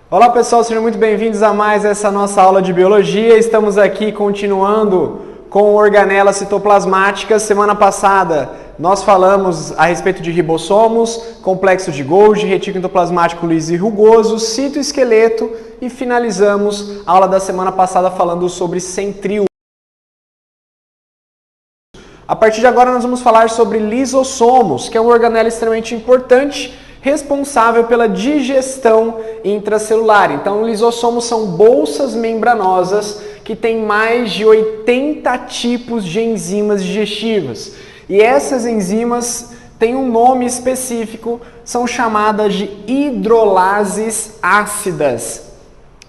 Olá pessoal, sejam muito bem-vindos a mais essa nossa aula de biologia. Estamos aqui continuando com organelas citoplasmáticas. Semana passada nós falamos a respeito de ribossomos, complexo de Golgi, retículo endoplasmático liso e rugoso, citoesqueleto e finalizamos a aula da semana passada falando sobre centríolos. A partir de agora nós vamos falar sobre lisossomos, que é uma organela extremamente importante, responsável pela digestão intracelular. Então, lisossomos são bolsas membranosas que têm mais de 80 tipos de enzimas digestivas. E essas enzimas têm um nome específico, são chamadas de hidrolases ácidas.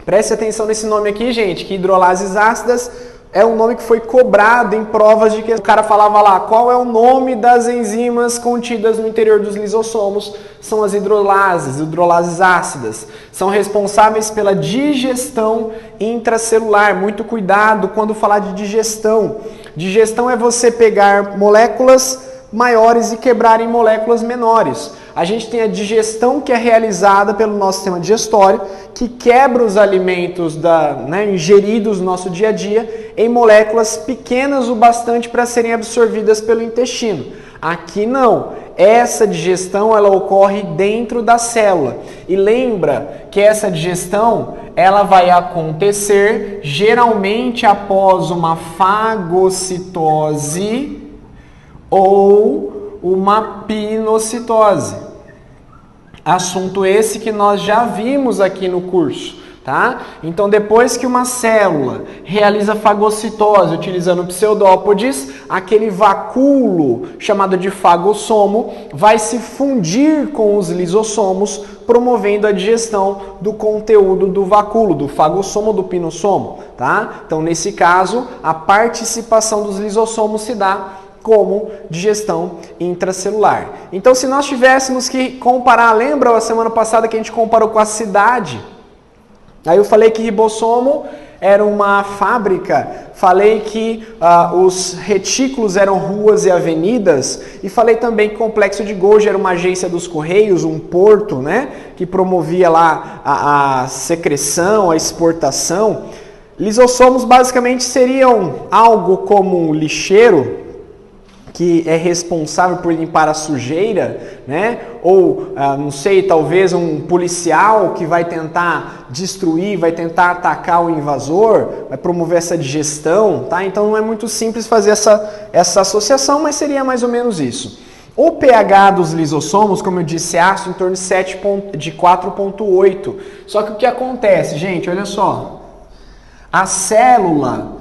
Preste atenção nesse nome aqui, gente, que hidrolases ácidas é um nome que foi cobrado em provas de que o cara falava lá, qual é o nome das enzimas contidas no interior dos lisossomos? São as hidrolases ácidas. São responsáveis pela digestão intracelular. Muito cuidado quando falar de digestão. Digestão é você pegar moléculas maiores e quebrar em moléculas menores. A gente tem a digestão que é realizada pelo nosso sistema digestório, que quebra os alimentos ingeridos no nosso dia a dia em moléculas pequenas o bastante para serem absorvidas pelo intestino. Aqui não. Essa digestão ela ocorre dentro da célula. E lembra que essa digestão ela vai acontecer geralmente após uma fagocitose ou uma pinocitose. Assunto esse que nós já vimos aqui no curso, tá? Então, depois que uma célula realiza fagocitose utilizando pseudópodes, aquele vacúolo chamado de fagossomo vai se fundir com os lisossomos, promovendo a digestão do conteúdo do vacúolo, do fagossomo ou do pinossomo, tá? Então, nesse caso, a participação dos lisossomos se dá como digestão intracelular. Então, se nós tivéssemos que comparar, lembra a semana passada que a gente comparou com a cidade? Aí eu falei que ribossomo era uma fábrica, falei que os retículos eram ruas e avenidas, e falei também que o complexo de Golgi era uma agência dos Correios, um porto, né, que promovia lá a secreção, a exportação. Lisossomos basicamente seriam algo como um lixeiro, que é responsável por limpar a sujeira, né? Ou, não sei, talvez um policial que vai tentar destruir, vai tentar atacar o invasor, vai promover essa digestão, tá? Então não é muito simples fazer essa associação, mas seria mais ou menos isso. O pH dos lisossomos, como eu disse, é ácido em torno de 4,8. Só que o que acontece, gente, olha só. A célula...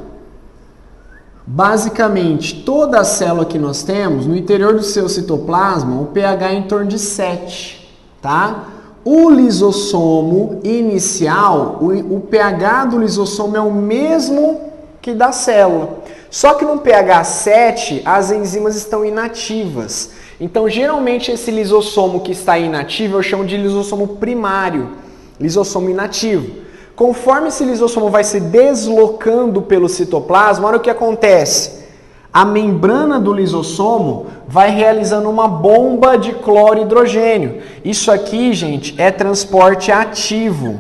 Basicamente, toda a célula que nós temos, no interior do seu citoplasma, o pH é em torno de 7, tá? O lisossomo inicial, o pH do lisossomo é o mesmo que da célula. Só que no pH 7, as enzimas estão inativas. Então, geralmente, esse lisossomo que está inativo, eu chamo de lisossomo primário, lisossomo inativo. Conforme esse lisossomo vai se deslocando pelo citoplasma, olha o que acontece. A membrana do lisossomo vai realizando uma bomba de cloro-hidrogênio. Isso aqui, gente, é transporte ativo.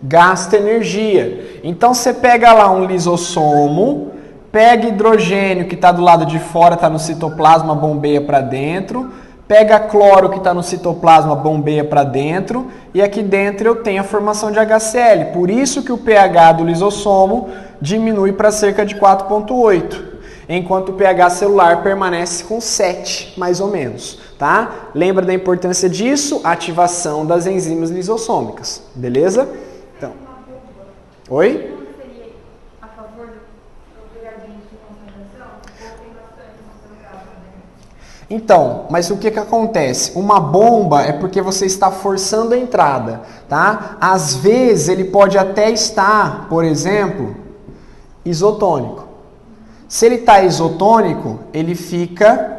Gasta energia. Então, você pega lá um lisossomo, pega hidrogênio que está do lado de fora, está no citoplasma, bombeia para dentro. Pega cloro que está no citoplasma, bombeia para dentro, e aqui dentro eu tenho a formação de HCl. Por isso que o pH do lisossomo diminui para cerca de 4,8, enquanto o pH celular permanece com 7, mais ou menos, tá? Lembra da importância disso? Ativação das enzimas lisossômicas, beleza? Então, oi? Então, mas o que acontece? Uma bomba é porque você está forçando a entrada, tá? Às vezes ele pode até estar, por exemplo, isotônico. Se ele está isotônico, ele fica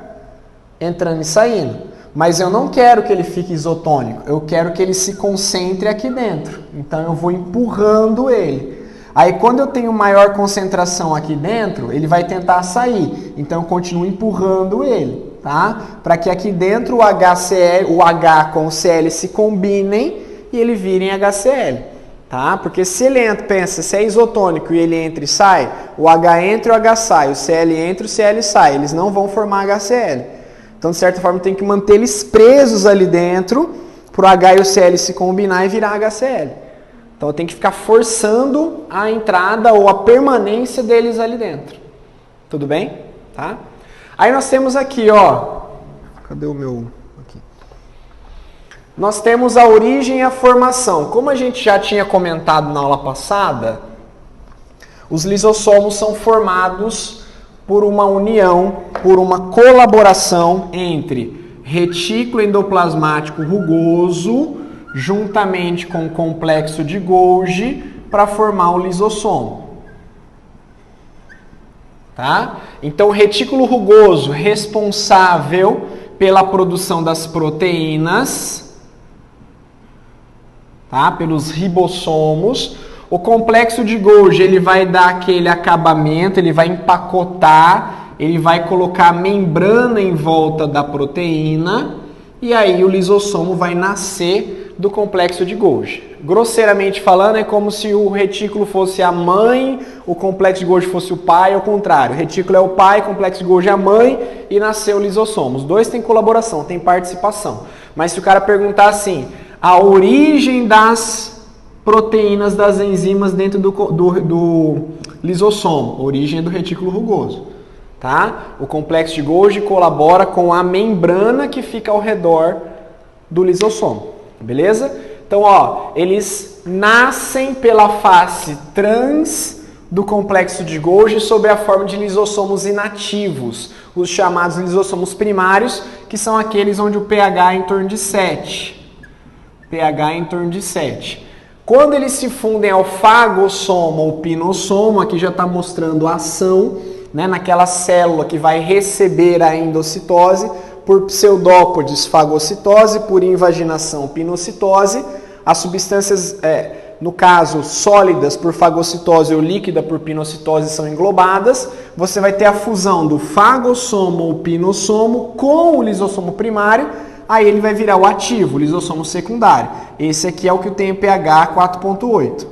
entrando e saindo. Mas eu não quero que ele fique isotônico, eu quero que ele se concentre aqui dentro. Então eu vou empurrando ele. Aí quando eu tenho maior concentração aqui dentro, ele vai tentar sair. Então eu continuo empurrando ele. Tá? Para que aqui dentro o HCl, o H com o Cl se combinem e ele vira em HCl. Tá? Porque se ele entra, pensa, se é isotônico e ele entra e sai, o H entra e o H sai, o Cl entra e o Cl sai, eles não vão formar HCl. Então, de certa forma, tem que manter eles presos ali dentro para o H e o Cl se combinar e virar HCl. Então, eu tenho que ficar forçando a entrada ou a permanência deles ali dentro. Tudo bem? Tá? Aí nós temos aqui, ó. Cadê o meu... Nós temos a origem e a formação. Como a gente já tinha comentado na aula passada, os lisossomos são formados por uma união, por uma colaboração entre retículo endoplasmático rugoso, juntamente com o complexo de Golgi, para formar o lisossomo. Tá? Então, o retículo rugoso responsável pela produção das proteínas, tá? Pelos ribossomos. O complexo de Golgi, ele vai dar aquele acabamento, ele vai empacotar, ele vai colocar a membrana em volta da proteína e aí o lisossomo vai nascer do complexo de Golgi. Grosseiramente falando, é como se o retículo fosse a mãe, o complexo de Golgi fosse o pai, ao contrário. O retículo é o pai, o complexo de Golgi é a mãe e nasceu o lisossomo. Os dois têm colaboração, têm participação. Mas se o cara perguntar assim, a origem das proteínas, das enzimas dentro do lisossomo, origem é do retículo rugoso. Tá? O complexo de Golgi colabora com a membrana que fica ao redor do lisossomo. Beleza? Então, ó, eles nascem pela face trans do complexo de Golgi sob a forma de lisossomos inativos, os chamados lisossomos primários, que são aqueles onde o pH é em torno de 7. pH é em torno de 7. Quando eles se fundem ao fagossomo ou pinossomo, aqui já está mostrando a ação, né, naquela célula que vai receber a endocitose, por pseudópodes fagocitose, por invaginação pinocitose, as substâncias, no caso sólidas por fagocitose ou líquida por pinocitose são englobadas, você vai ter a fusão do fagossomo ou pinossomo com o lisossomo primário, aí ele vai virar o ativo, o lisossomo secundário. Esse aqui é o que tem o pH 4.8,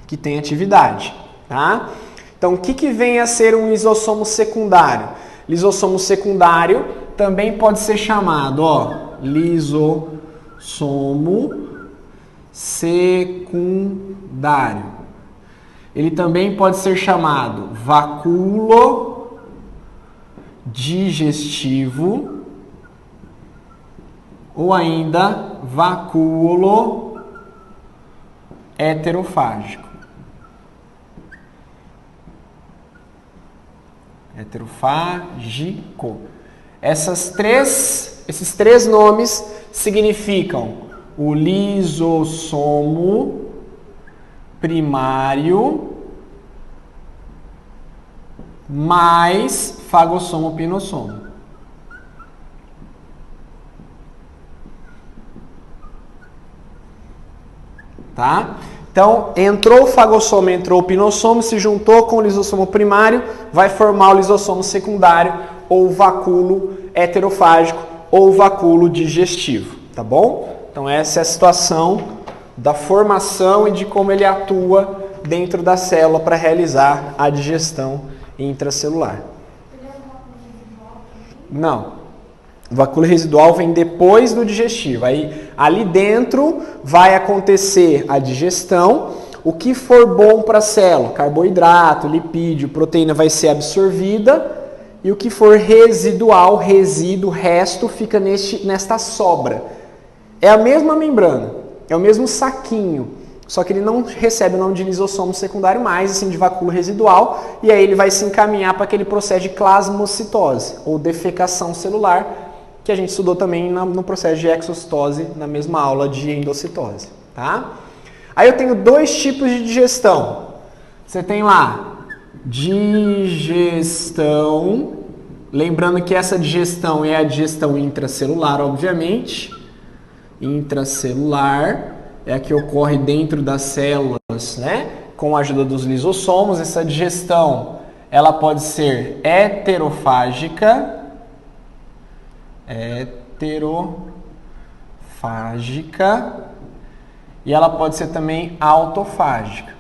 que tem atividade. Tá? Então, o que vem a ser um lisossomo secundário? Lisossomo secundário também pode ser chamado, ó, lisossomo secundário. Ele também pode ser chamado vacúolo digestivo ou ainda vacúolo heterofágico. Heterofágico. Esses três nomes significam o lisossomo primário mais fagossomo pinossomo. Tá? Então, entrou o fagossomo, entrou o pinossomo, se juntou com o lisossomo primário, vai formar o lisossomo secundário, ou vacúolo heterofágico, ou vacúolo digestivo, tá bom? Então, essa é a situação da formação e de como ele atua dentro da célula para realizar a digestão intracelular. Não. O vacúolo residual vem depois do digestivo. Aí, ali dentro vai acontecer a digestão. O que for bom para a célula, carboidrato, lipídio, proteína, vai ser absorvida. E o que for residual, resíduo, resto, fica nesta sobra. É a mesma membrana, é o mesmo saquinho. Só que ele não recebe o nome de lisossomo secundário mais, assim, de vacúolo residual. E aí ele vai se encaminhar para aquele processo de plasmocitose, ou defecação celular, que a gente estudou também no processo de exocitose, na mesma aula de endocitose, tá? Aí eu tenho dois tipos de digestão. Você tem lá digestão, lembrando que essa digestão é a digestão intracelular, obviamente. Intracelular é a que ocorre dentro das células, né? Com a ajuda dos lisossomos. Essa digestão, ela pode ser heterofágica, e ela pode ser também autofágica.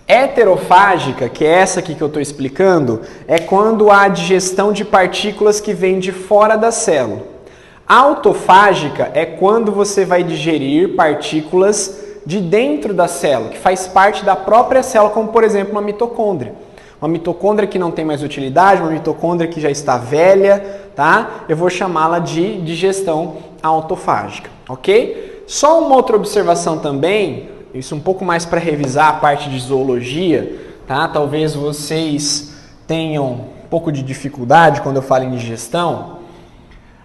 Heterofágica, que é essa aqui que eu estou explicando, é quando há digestão de partículas que vêm de fora da célula. Autofágica é quando você vai digerir partículas de dentro da célula, que faz parte da própria célula, como por exemplo uma mitocôndria. Uma mitocôndria que não tem mais utilidade, uma mitocôndria que já está velha, tá? Eu vou chamá-la de digestão autofágica, ok? Só uma outra observação também, isso um pouco mais para revisar a parte de zoologia, tá? Talvez vocês tenham um pouco de dificuldade quando eu falo em digestão.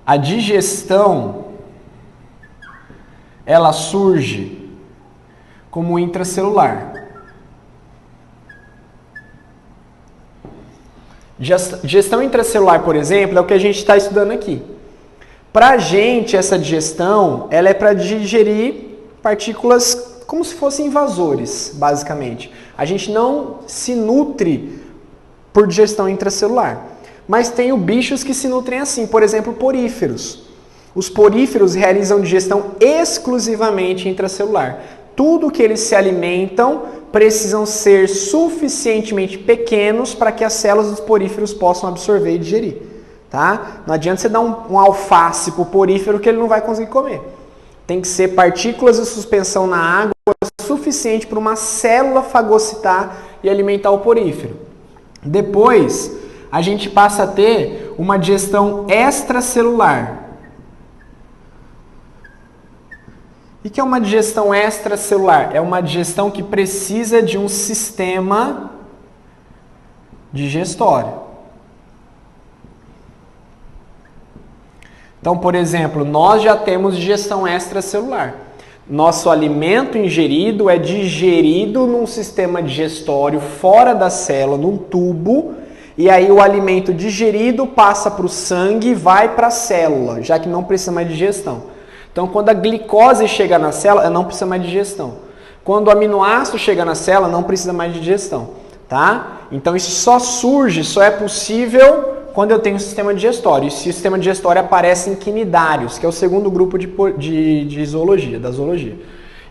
A digestão, ela surge como intracelular. Digestão intracelular, por exemplo, é o que a gente está estudando aqui. Para a gente, essa digestão, ela é para digerir partículas como se fossem invasores, basicamente. A gente não se nutre por digestão intracelular. Mas tem bichos que se nutrem assim, por exemplo, poríferos. Os poríferos realizam digestão exclusivamente intracelular. Tudo que eles se alimentam precisam ser suficientemente pequenos para que as células dos poríferos possam absorver e digerir. Tá? Não adianta você dar um alface para o porífero que ele não vai conseguir comer. Tem que ser partículas de suspensão na água suficiente para uma célula fagocitar e alimentar o porífero. Depois, a gente passa a ter uma digestão extracelular. O que é uma digestão extracelular? É uma digestão que precisa de um sistema digestório. Então, por exemplo, nós já temos digestão extracelular. Nosso alimento ingerido é digerido num sistema digestório fora da célula, num tubo, e aí o alimento digerido passa para o sangue e vai para a célula, já que não precisa mais de digestão. Então, quando a glicose chega na célula, não precisa mais de digestão. Quando o aminoácido chega na célula, não precisa mais de digestão, tá? Então, isso só é possível quando eu tenho um sistema digestório. E esse sistema digestório aparece em quinidários, que é o segundo grupo de zoologia, da zoologia.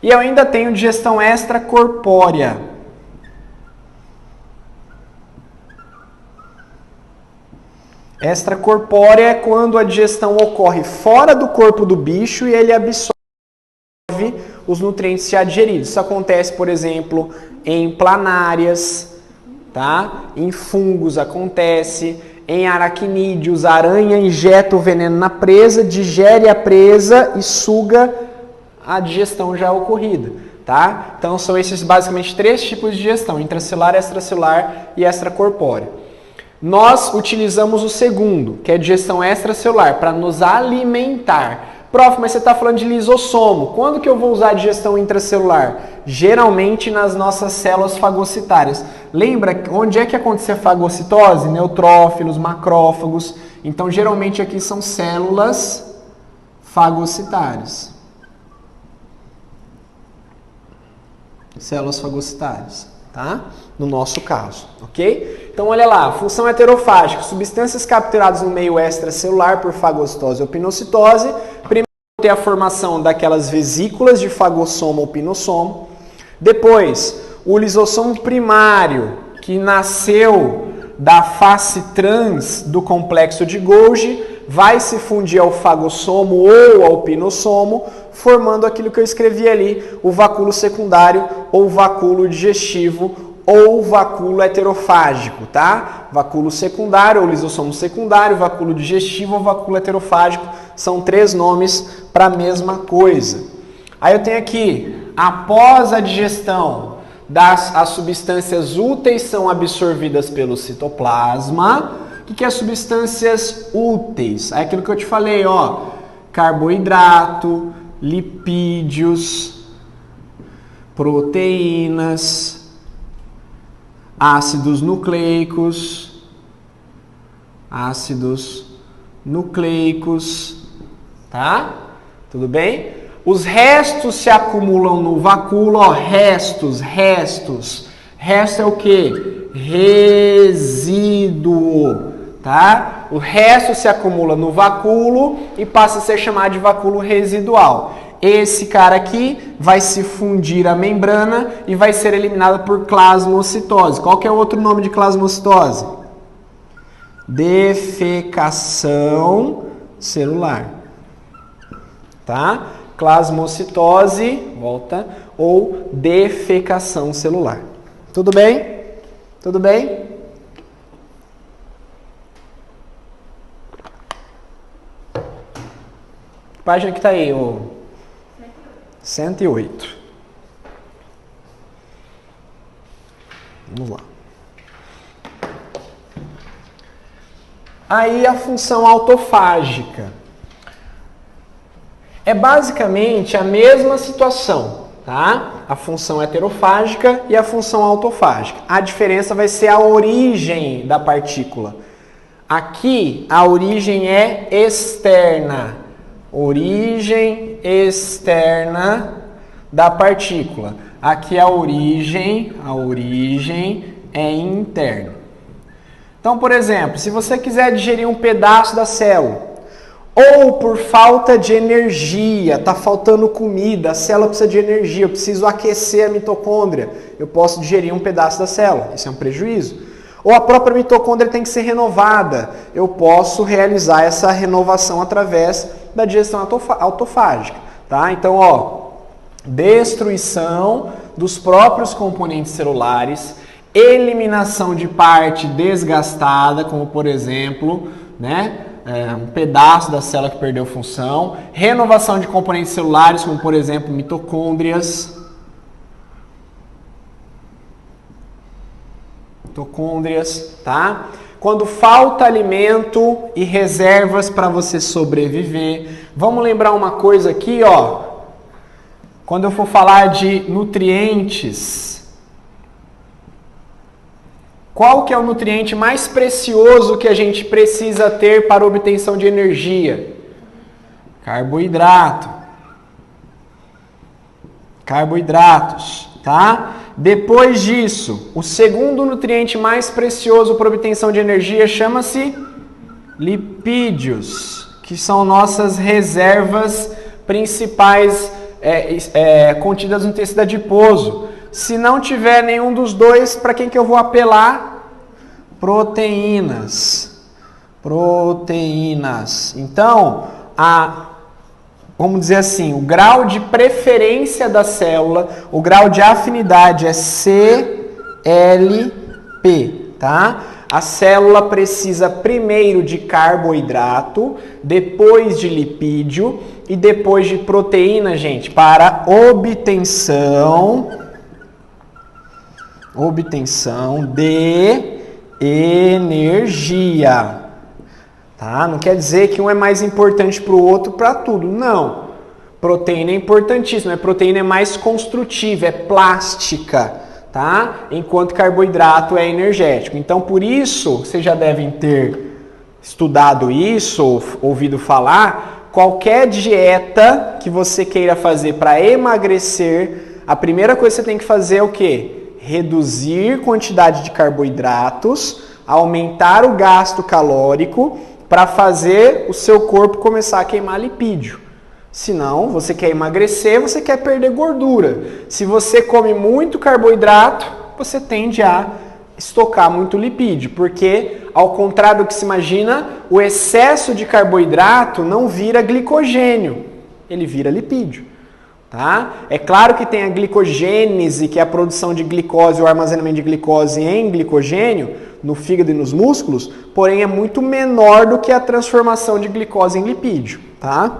E eu ainda tenho digestão extracorpórea. Extracorpórea é quando a digestão ocorre fora do corpo do bicho e ele absorve os nutrientes já digeridos. Isso acontece, por exemplo, em planárias, tá? Em fungos acontece, em aracnídeos, a aranha injeta o veneno na presa, digere a presa e suga a digestão já ocorrida, tá? Então são esses basicamente 3 tipos de digestão: intracelular, extracelular e extracorpórea. Nós utilizamos o segundo, que é a digestão extracelular, para nos alimentar. Prof, mas você está falando de lisossomo. Quando que eu vou usar a digestão intracelular? Geralmente nas nossas células fagocitárias. Lembra onde é que acontecia a fagocitose? Neutrófilos, macrófagos. Então, geralmente aqui são células fagocitárias. Células fagocitárias, tá? No nosso caso, ok? Então, olha lá, função heterofágica, substâncias capturadas no meio extracelular por fagocitose ou pinocitose. Primeiro tem a formação daquelas vesículas de fagossomo ou pinossomo. Depois, o lisossomo primário, que nasceu da face trans do complexo de Golgi, vai se fundir ao fagossomo ou ao pinossomo, formando aquilo que eu escrevi ali, o vacúolo secundário ou vacúolo digestivo ou vacúolo heterofágico, tá? Vacúolo secundário ou lisossomo secundário, vacúolo digestivo ou vacúolo heterofágico, são 3 nomes para a mesma coisa. Aí eu tenho aqui, após a digestão, as substâncias úteis são absorvidas pelo citoplasma. O que é substâncias úteis? É aquilo que eu te falei, ó, carboidrato, lipídios, proteínas, ácidos nucleicos, tá? Tudo bem? Os restos se acumulam no vacúolo, ó, restos. Resto é o quê? Resíduo, tá? O resto se acumula no vacúolo e passa a ser chamado de vacúolo residual. Esse cara aqui vai se fundir à membrana e vai ser eliminado por plasmocitose. Qual que é o outro nome de plasmocitose? Defecação celular. Tá? Plasmocitose, volta, ou defecação celular. Tudo bem? Tudo bem? Página que tá aí, ô? 108. Vamos lá. Aí a função autofágica. É basicamente a mesma situação, tá? A função heterofágica e a função autofágica. A diferença vai ser a origem da partícula. Aqui a origem é externa. Origem externa da partícula. Aqui a origem é interna. Então, por exemplo, se você quiser digerir um pedaço da célula, ou por falta de energia, está faltando comida, a célula precisa de energia, eu preciso aquecer a mitocôndria, eu posso digerir um pedaço da célula, isso é um prejuízo. Ou a própria mitocôndria tem que ser renovada, eu posso realizar essa renovação através da digestão autofágica. Tá? Então, ó, destruição dos próprios componentes celulares, eliminação de parte desgastada, como por exemplo, né? Um pedaço da célula que perdeu função, renovação de componentes celulares, como por exemplo mitocôndrias, tá? Quando falta alimento e reservas para você sobreviver. Vamos lembrar uma coisa aqui, ó. Quando eu for falar de nutrientes, qual que é o nutriente mais precioso que a gente precisa ter para obtenção de energia? Carboidrato. Carboidratos, tá? Depois disso, o segundo nutriente mais precioso para obtenção de energia chama-se lipídios, que são nossas reservas principais contidas no tecido adiposo. Se não tiver nenhum dos dois, para quem que eu vou apelar? Proteínas. Proteínas. Então, vamos dizer assim, o grau de preferência da célula, o grau de afinidade é CLP, tá? A célula precisa primeiro de carboidrato, depois de lipídio e depois de proteína, gente, para obtenção de energia. Tá? Não quer dizer que um é mais importante para o outro para tudo, não. Proteína é importantíssima, a proteína é mais construtiva, é plástica, tá? Enquanto carboidrato é energético. Então, por isso, vocês já devem ter estudado isso, ou ouvido falar, qualquer dieta que você queira fazer para emagrecer, a primeira coisa que você tem que fazer é o quê? Reduzir quantidade de carboidratos, aumentar o gasto calórico para fazer o seu corpo começar a queimar lipídio. Senão, você quer emagrecer, você quer perder gordura. Se você come muito carboidrato, você tende a estocar muito lipídio, porque, ao contrário do que se imagina, o excesso de carboidrato não vira glicogênio, ele vira lipídio. Tá? É claro que tem a glicogênese, que é a produção de glicose, o armazenamento de glicose em glicogênio, no fígado e nos músculos, porém é muito menor do que a transformação de glicose em lipídio. Tá?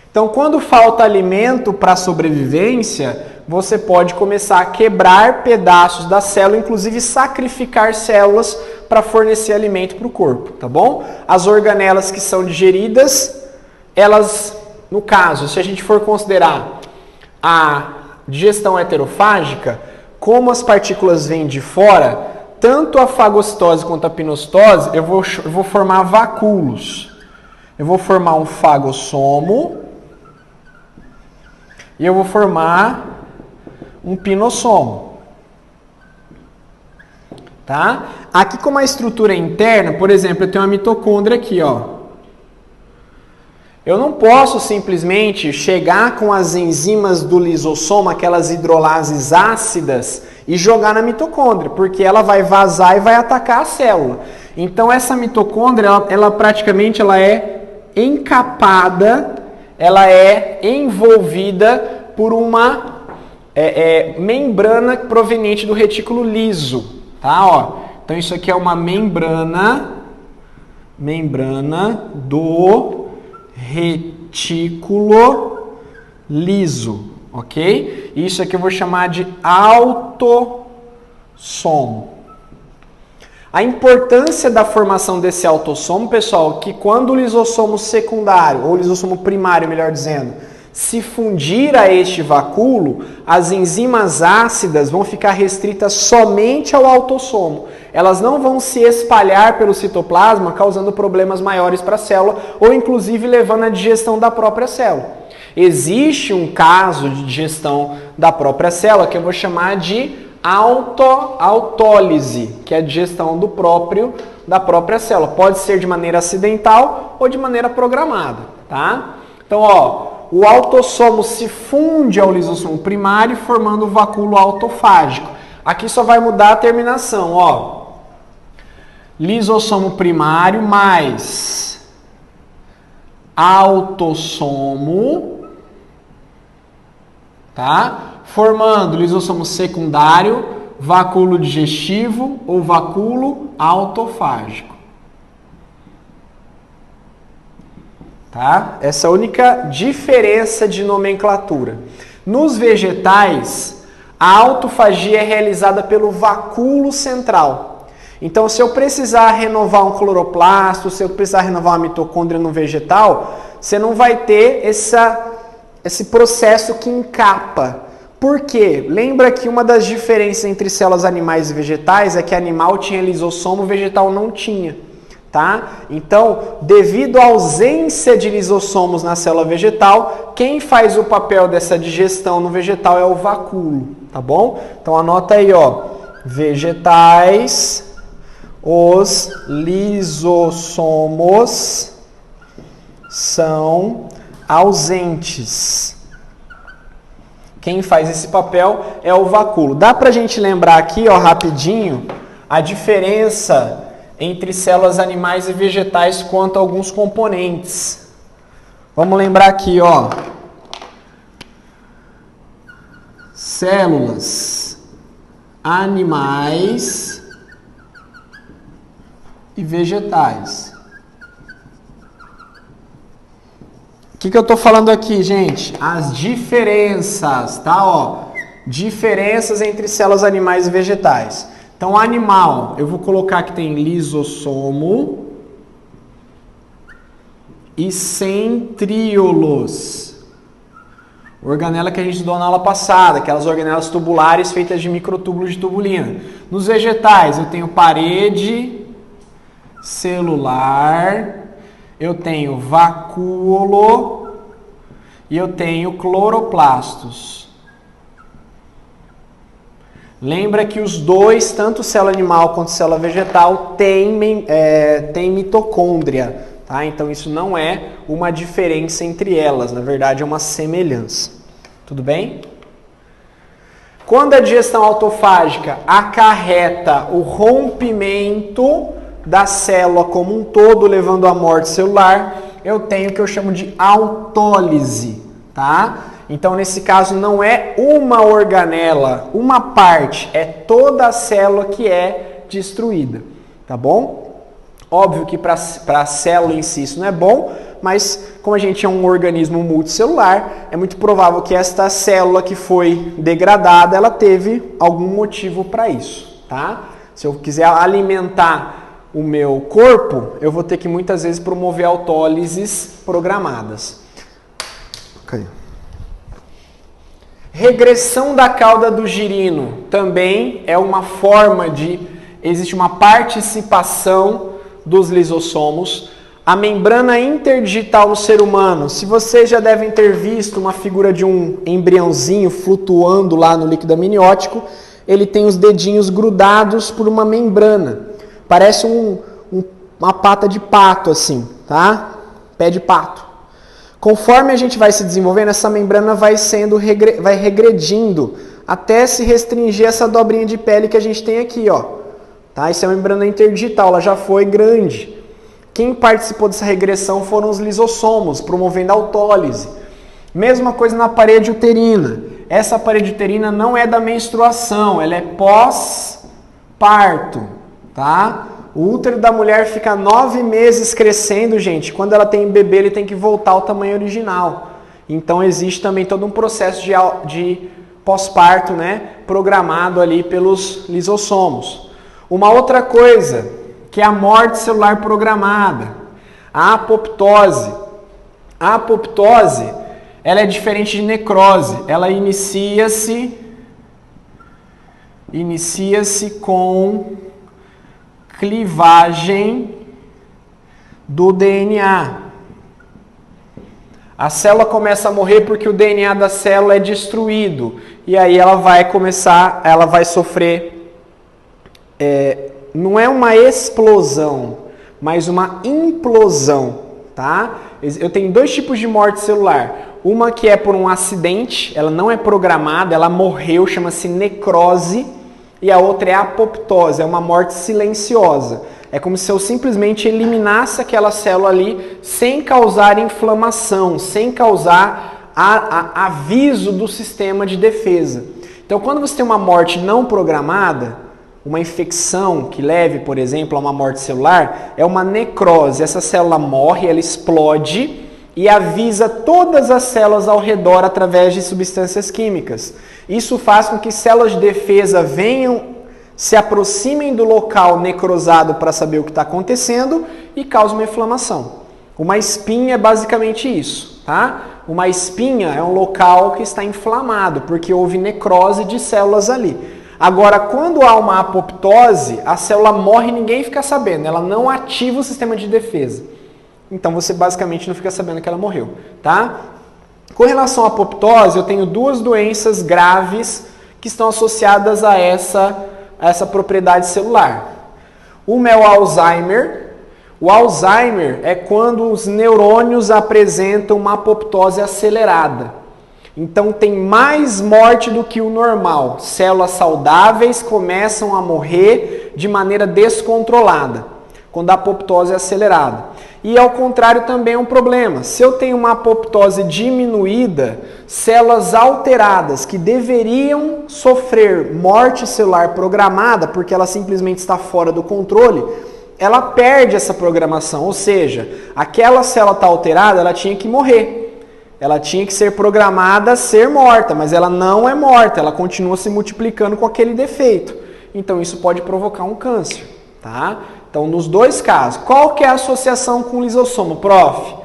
Então, quando falta alimento para a sobrevivência, você pode começar a quebrar pedaços da célula, inclusive sacrificar células para fornecer alimento para o corpo, tá bom? As organelas que são digeridas, elas, no caso, se a gente for considerar a digestão heterofágica, como as partículas vêm de fora, tanto a fagocitose quanto a pinocitose, eu vou formar vacúolos. Eu vou formar um fagossomo e eu vou formar um pinossomo. tá? Aqui como a estrutura é interna, por exemplo, eu tenho uma mitocôndria aqui, ó. Eu não posso simplesmente chegar com as enzimas do lisossomo, aquelas hidrolases ácidas, e jogar na mitocôndria, porque ela vai vazar e vai atacar a célula. Então essa mitocôndria, ela praticamente é encapada, ela é envolvida por uma membrana proveniente do retículo liso, tá? Ó, então isso aqui é uma membrana do retículo liso, ok? Isso aqui eu vou chamar de autossomo. A importância da formação desse autossomo, pessoal, que quando o lisossomo secundário, ou lisossomo primário, melhor dizendo, se fundir a este vacúolo, as enzimas ácidas vão ficar restritas somente ao autossomo. Elas não vão se espalhar pelo citoplasma, causando problemas maiores para a célula, ou inclusive levando à digestão da própria célula. Existe um caso de digestão da própria célula que eu vou chamar de autólise, que é a digestão da própria célula. Pode ser de maneira acidental ou de maneira programada, tá? Então, ó, o autossomo se funde ao lisossomo primário, formando o vacúolo autofágico. Aqui só vai mudar a terminação, ó. Lisossomo primário mais autossomo, tá? Formando lisossomo secundário, vacúolo digestivo ou vacúolo autofágico. Tá? Essa é a única diferença de nomenclatura. Nos vegetais, a autofagia é realizada pelo vacúolo central. Então, se eu precisar renovar um cloroplasto, se eu precisar renovar uma mitocôndria no vegetal, você não vai ter esse processo que encapa. Por quê? Lembra que uma das diferenças entre células animais e vegetais é que animal tinha lisossomo, vegetal não tinha. Tá? Então, devido à ausência de lisossomos na célula vegetal, quem faz o papel dessa digestão no vegetal é o vacúolo, tá bom? Então anota aí, ó, vegetais, os lisossomos são ausentes. Quem faz esse papel é o vacúolo. Dá pra gente lembrar aqui, ó, rapidinho, a diferença entre células animais e vegetais quanto a alguns componentes. Vamos lembrar aqui, ó. Células animais e vegetais. O que eu estou falando aqui, gente? As diferenças, tá? Ó, diferenças entre células animais e vegetais. Então, animal, eu vou colocar que tem lisossomo e centríolos. Organela que a gente estudou na aula passada, aquelas organelas tubulares feitas de microtúbulos de tubulina. Nos vegetais, eu tenho parede celular, eu tenho vacúolo e eu tenho cloroplastos. Lembra que os dois, tanto célula animal quanto célula vegetal, tem mitocôndria, tá? Então isso não é uma diferença entre elas, na verdade é uma semelhança. Tudo bem? Quando a digestão autofágica acarreta o rompimento da célula como um todo, levando à morte celular, eu tenho o que eu chamo de autólise, tá? Então, nesse caso, não é uma organela, uma parte, é toda a célula que é destruída, tá bom? Óbvio que para a célula em si isso não é bom, mas como a gente é um organismo multicelular, é muito provável que esta célula que foi degradada, ela teve algum motivo para isso, tá? Se eu quiser alimentar o meu corpo, eu vou ter que muitas vezes promover autólises programadas. Ok. Regressão da cauda do girino também é uma forma existe uma participação dos lisossomos. A membrana interdigital no ser humano, se vocês já devem ter visto uma figura de um embriãozinho flutuando lá no líquido amniótico, ele tem os dedinhos grudados por uma membrana. Parece uma pata de pato, assim, tá? Pé de pato. Conforme a gente vai se desenvolvendo, essa membrana vai regredindo até se restringir essa dobrinha de pele que a gente tem aqui, ó. Tá? Isso é uma membrana interdigital, ela já foi grande. Quem participou dessa regressão foram os lisossomos, promovendo a autólise. Mesma coisa na parede uterina. Essa parede uterina não é da menstruação, ela é pós-parto, tá? O útero da mulher fica 9 meses crescendo, gente. Quando ela tem bebê, ele tem que voltar ao tamanho original. Então existe também todo um processo de pós-parto, né, programado ali pelos lisossomos. Uma outra coisa, que é a morte celular programada, a apoptose. A apoptose, ela é diferente de necrose. Ela inicia-se com clivagem do DNA. A célula começa a morrer porque o DNA da célula é destruído. E aí ela vai sofrer, não é uma explosão, mas uma implosão, tá? Eu tenho 2 tipos de morte celular. Uma que é por um acidente, ela não é programada, ela morreu, chama-se necrose. E a outra é a apoptose, é uma morte silenciosa. É como se eu simplesmente eliminasse aquela célula ali sem causar inflamação, sem causar aviso do sistema de defesa. Então, quando você tem uma morte não programada, uma infecção que leve, por exemplo, a uma morte celular, é uma necrose. Essa célula morre, ela explode e avisa todas as células ao redor através de substâncias químicas. Isso faz com que células de defesa se aproximem do local necrosado para saber o que está acontecendo e cause uma inflamação. Uma espinha é basicamente isso, tá? Uma espinha é um local que está inflamado, porque houve necrose de células ali. Agora, quando há uma apoptose, a célula morre e ninguém fica sabendo, ela não ativa o sistema de defesa. Então você basicamente não fica sabendo que ela morreu, tá? Com relação à apoptose, eu tenho 2 doenças graves que estão associadas a essa propriedade celular. Uma é o Alzheimer. O Alzheimer é quando os neurônios apresentam uma apoptose acelerada. Então tem mais morte do que o normal. Células saudáveis começam a morrer de maneira descontrolada, quando a apoptose é acelerada. E ao contrário também é um problema. Se eu tenho uma apoptose diminuída, células alteradas que deveriam sofrer morte celular programada, porque ela simplesmente está fora do controle, ela perde essa programação. Ou seja, aquela célula está alterada, ela tinha que morrer. Ela tinha que ser programada a ser morta, mas ela não é morta, ela continua se multiplicando com aquele defeito. Então isso pode provocar um câncer, tá? Então, nos 2 casos, qual que é a associação com o lisossomo, prof?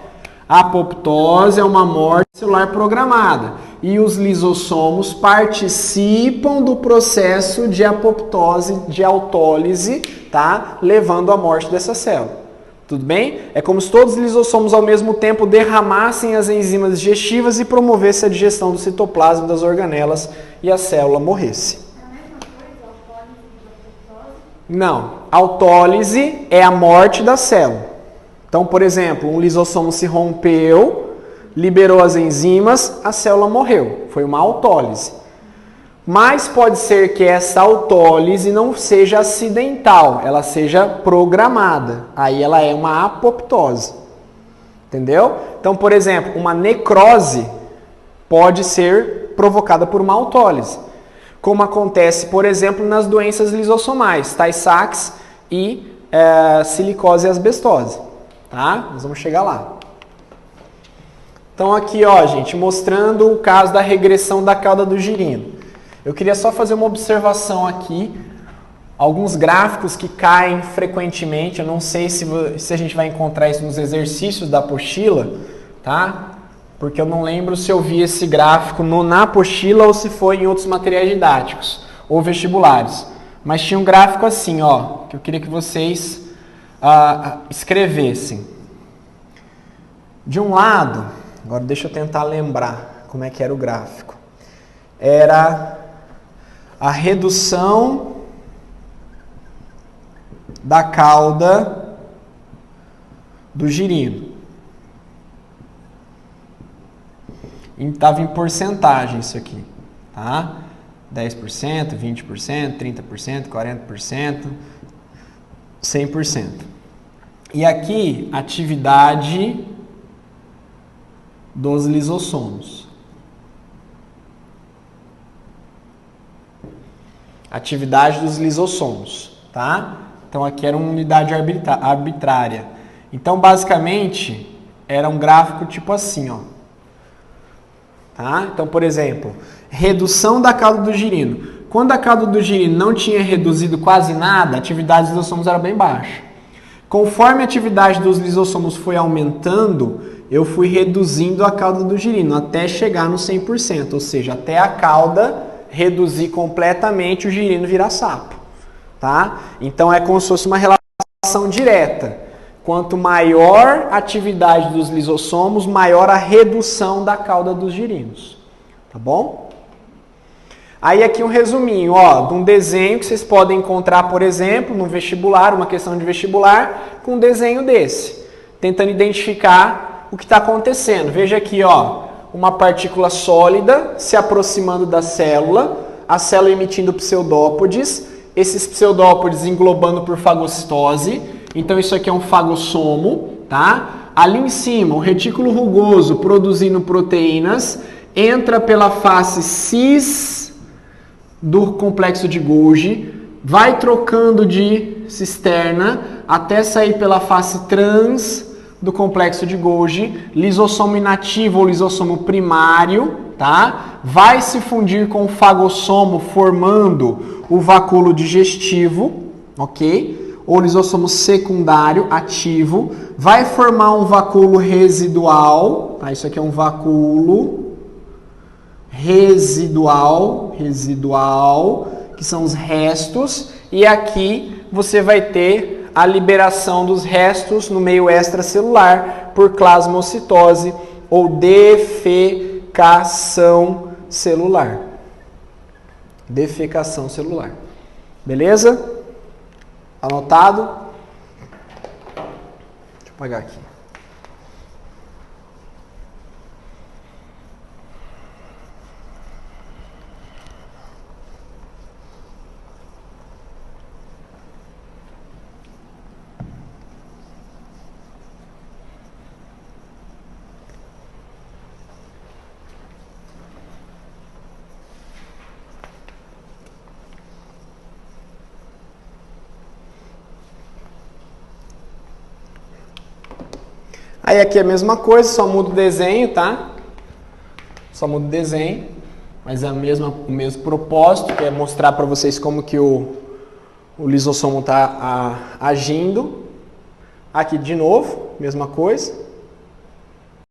A apoptose é uma morte celular programada e os lisossomos participam do processo de apoptose, de autólise, tá? Levando à morte dessa célula. Tudo bem? É como se todos os lisossomos ao mesmo tempo derramassem as enzimas digestivas e promovessem a digestão do citoplasma das organelas e a célula morresse. Não, autólise é a morte da célula. Então, por exemplo, um lisossomo se rompeu, liberou as enzimas, a célula morreu. Foi uma autólise. Mas pode ser que essa autólise não seja acidental, ela seja programada. Aí ela é uma apoptose. Entendeu? Então, por exemplo, uma necrose pode ser provocada por uma autólise. Como acontece, por exemplo, nas doenças lisossomais, Tay-Sachs e silicose e asbestose. Tá? Nós vamos chegar lá. Então aqui, ó, gente, mostrando o caso da regressão da cauda do girino. Eu queria só fazer uma observação aqui. Alguns gráficos que caem frequentemente, eu não sei se a gente vai encontrar isso nos exercícios da apostila, tá? Porque eu não lembro se eu vi esse gráfico na apostila ou se foi em outros materiais didáticos ou vestibulares. Mas tinha um gráfico assim, ó, que eu queria que vocês escrevessem. De um lado, agora deixa eu tentar lembrar como é que era o gráfico. Era a redução da cauda do girino. Estava em porcentagem isso aqui, tá? 10%, 20%, 30%, 40%, 100%. E aqui, atividade dos lisossomos. Atividade dos lisossomos, tá? Então aqui era uma unidade arbitrária. Então, basicamente, era um gráfico tipo assim, ó. Tá? Então, por exemplo, redução da cauda do girino. Quando a cauda do girino não tinha reduzido quase nada, a atividade dos lisossomos era bem baixa. Conforme a atividade dos lisossomos foi aumentando, eu fui reduzindo a cauda do girino até chegar no 100%, ou seja, até a cauda reduzir completamente, o girino virar sapo. Tá? Então é como se fosse uma relação direta. Quanto maior a atividade dos lisossomos, maior a redução da cauda dos girinos. Tá bom? Aí aqui um resuminho, ó, de um desenho que vocês podem encontrar, por exemplo, no vestibular, uma questão de vestibular, com um desenho desse, tentando identificar o que está acontecendo. Veja aqui, ó, uma partícula sólida se aproximando da célula, a célula emitindo pseudópodes, esses pseudópodes englobando por fagocitose. Então isso aqui é um fagossomo, tá? Ali em cima, o retículo rugoso produzindo proteínas, entra pela face cis do complexo de Golgi, vai trocando de cisterna até sair pela face trans do complexo de Golgi, lisossomo inativo ou lisossomo primário, tá? Vai se fundir com o fagossomo formando o vacúolo digestivo, ok? Ou lisossomo secundário ativo, vai formar um vacúolo residual, tá? Isso aqui é um vacúolo residual, que são os restos, e aqui você vai ter a liberação dos restos no meio extracelular por plasmocitose ou defecação celular. Defecação celular. Beleza? Anotado? Deixa eu apagar aqui. Aí aqui é a mesma coisa, só muda o desenho, tá? Só muda o desenho, mas é o mesmo propósito, que é mostrar para vocês como que o lisossomo está agindo. Aqui de novo, mesma coisa.